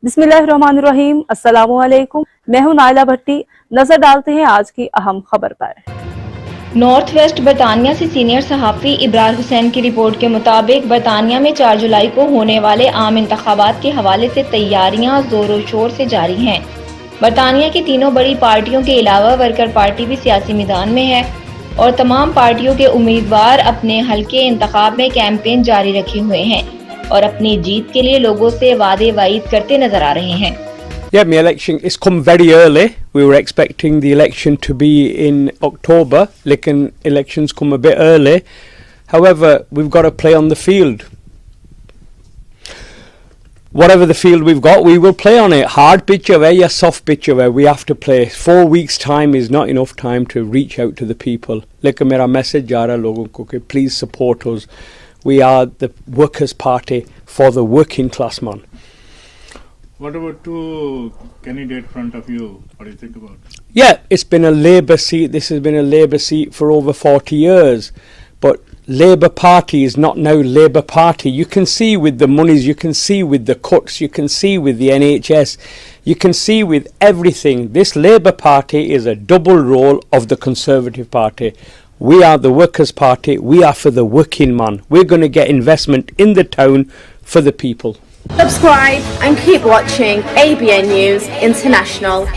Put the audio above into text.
بسم اللہ الرحمن الرحیم، السلام علیکم، میں ہوں نائلہ بھٹی۔ نظر ڈالتے ہیں آج کی اہم خبر پر۔ نارتھ ویسٹ برطانیہ سے سینیر صحافی ابرار حسین کی رپورٹ کے مطابق برطانیہ میں 4 جولائی کو ہونے والے عام انتخابات کے حوالے سے تیاریاں زور و شور سے جاری ہیں۔ برطانیہ کی تینوں بڑی پارٹیوں کے علاوہ ورکر پارٹی بھی سیاسی میدان میں ہے اور تمام پارٹیوں کے امیدوار اپنے حلقے انتخاب میں کمپین جاری رکھے ہوئے ہیں اور اپنی جیت کے لیے لوگوں سے وعدے وعید کرتے نظر آ رہے ہیں۔ Yeah, my election it's come very early. We were expecting the election to be in October. Lekin elections come a bit early. However, we've got to play on the field. Whatever the field we've got, we will play on it. Hard pitch away, yeah, soft pitch away. We have to play. 4 weeks time is not enough time to reach out to the people. Lekin mera message ja raha logon ko ki please support us. We are the workers' party for the working class man. What about 2 candidates in front of you? What do you think about it? Yeah, it's been a Labour seat. This has been a Labour seat for over 40 years. But Labour Party is not now Labour Party. You can see with the monies, you can see with the cuts, you can see with the NHS, you can see with everything. This Labour Party is a double role of the Conservative Party. We are the Workers' Party. We are for the working man. We're going to get investment in the town for the people. Subscribe and keep watching ABN News International.